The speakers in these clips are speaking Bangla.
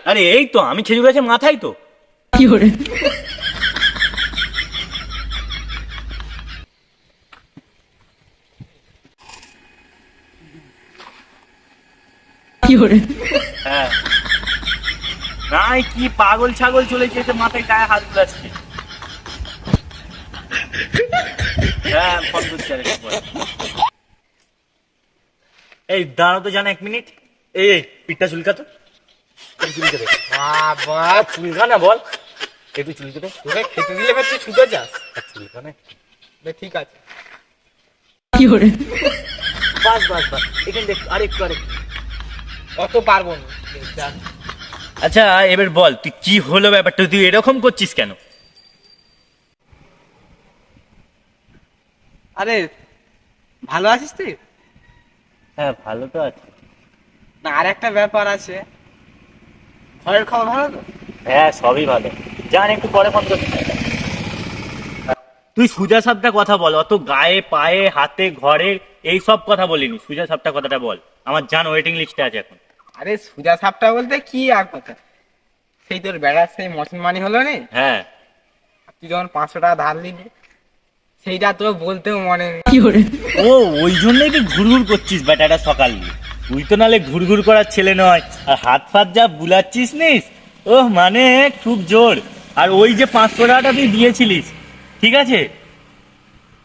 আরে এই তো আমি খেজুর গাছের মাথায় তো। কি করে? কি করে? হ্যাঁ নাই কি পাগল ছাগল চলে গিয়েছে, মাথায় গায়ে হাত বুলাচ্ছে। হ্যাঁ ফোন করছি আরেকটু পরে। এই দাঁড়াও তো জানা 1 মিনিট। এই পিঠটা চুলকা তো, চুলকে দে। বাবা, চুলকা না বল, একটু চুলকে দে। তোকে খেতে দিলে এবার তুই ছুটে যাস। চুলকা না, ঠিক আছে। কি করে? বাস বাস বাস, এখানে দেখ আরেকটু আরেকটু। অত পারবো না। যা। আচ্ছা এবার বল তুই কি হলো ব্যাপারটা, তুই এরকম করছিস কেন? আরে ভালো আছিস তুই? হ্যাঁ ভালো তো আছে। না আর একটা ব্যাপার আছে, ঘরের খবর ভালো তো? হ্যাঁ সবই ভালো, জান একটু পরে ফোন করছিস। তুই সোজা সাপটা কথা বল, অত গায়ে পায়ে হাতে ঘরে এই সব কথা বলিনি, সোজা সাপটা কথাটা বল। আমার জান ওয়েটিং লিস্টে আছে এখন। আরে সুজা সাপটা বলতে কি আর কথা, সেই তোর বেড়ার সেই মুসলমানি হলো নি, হ্যাঁ তুই যখন 500 টাকা ধার নিলি, সেইটা তো বলতেও মনে নেই। কি করে? ও ওই জন্যই তুই ঘুরঘুর করছিস বেটাটা সকাল দিয়ে। তুই তো নালে ঘুরঘুর করার ছেলে নয়, আর হাত ফাত যা বুলাচ্ছিস নিস, ও মানে খুব জোর। আর ওই যে 500 টাকাটা তুই দিয়েছিলিস, ঠিক আছে?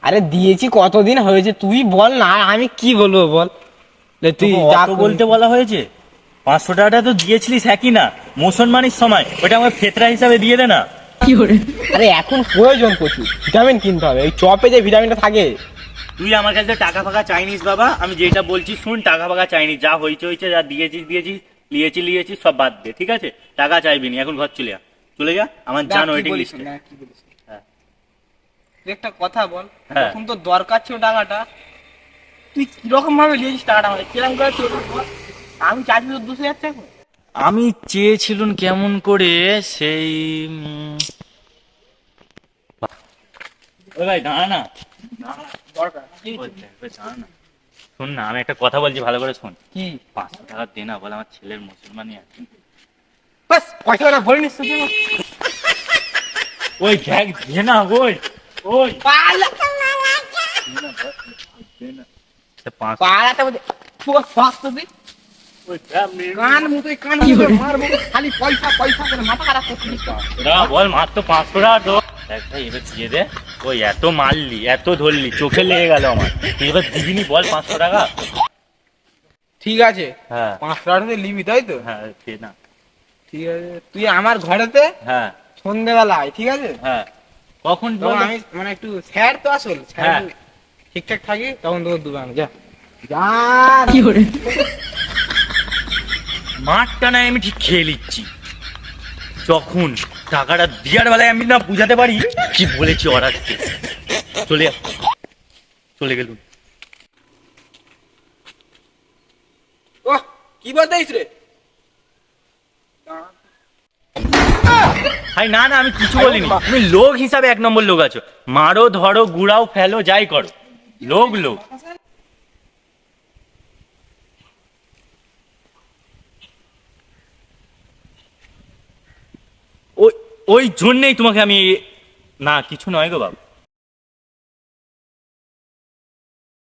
আরে দিয়েছি, কতদিন হয়েছে তুই বল না, আমি কি বলবো বল। তুই তুই যা অত বলতে বলা হয়েছে? 500 টাকাটা তো দিয়েছিলিস একই না মুসলমানির সময়, ওটা আমার ফেতরা হিসাবে দিয়ে দে না। কি করে? আরে এখন প্রয়োজন প্রচুর ভিটামিন কিনতে হবে, এই চপে যে ভিটামিনটা থাকে। তুই আমার কাছে টাকা ফাঁকা চাইনিস বাবা, আমি যেটা বলছি শুন, টাকা ফাঁকা চাইনিস, যা হয়েছে হয়েছে, যা দিয়েছিস দিয়েছিস, লিয়েছিস সব বাদ দে, ঠিক আছে? টাকা চাইবি না, এখন ঘর চলে যা, চলে যা, আমার জান ওয়েটিং লিস্টে। হ্যাঁ। তুই একটা কথা বল, হ্যাঁ। তখন তো দরকার ছিল টাকাটা, তুই কিরকম ভাবে নিয়েছিস টাকাটা, মানে কিরকম করে তুই বল? আমি চাইছি তোর 200,000 টাকা। আমি চেয়েছিলুন কেমন করে সেই ওই ভাই দাঁড়া না, দরকার দাঁড়া না, শোন না আমি একটা কথা বলছি, ভালো করে শোন। কি? 500 টাকা দে না, বল আমার ছেলের মুসলমানি আছে। বাস পয়সাটা ভরে নিস তুই। ওই ঘ্যাক দে না, ওই ওই পালা পালাটা বলতে পুরো ফাস্ট তুই, কান মুতে কান কি মুতে বলে? মারবো, খালি পয়সা পয়সা করে মাথা খারাপ করছিস তো। বল মাত্র 500 টাকা তো দেখ ভাই, এবার দিয়ে দে। ওই এত মারলি এত ধরলি, চোখে লেগে গেল আমার, তুই এবার দিবিনি বল 500 টাকা? ঠিক আছে, হ্যাঁ 500 টাকা নিবি তাই তো? হ্যাঁ দে না। ঠিক আছে, তুই আমার ঘরেতে হ্যাঁ সন্ধ্যেবেলা আয়, ঠিক আছে? হ্যাঁ কখন তখন বল? আমি মানে একটু স্যার তো আসল হ্যাঁ। ঠিকঠাক থাকি, তখন তোর দুবার যা যা। কি করে? মাঠটা নাই আমি ঠিক খেয়ে নিচ্ছি, যখন টাকাটা দেওয়ার বেলায় আমি না বুঝাতে পারি কি বলেছি অর্ডারকে। চলে যা, চলে গেলুন। ও কি বলতেইস রে? ভাই না না আমি কিছু বলিনি, তুমি লোক হিসাবে 1 নম্বর লোক আছো, মারো ধরো গুড়াও ফেলো যাই করো, লোক লোক। ওই ওই জন্যেই তোমাকে আমি, না কিছু নয় গো বাবু।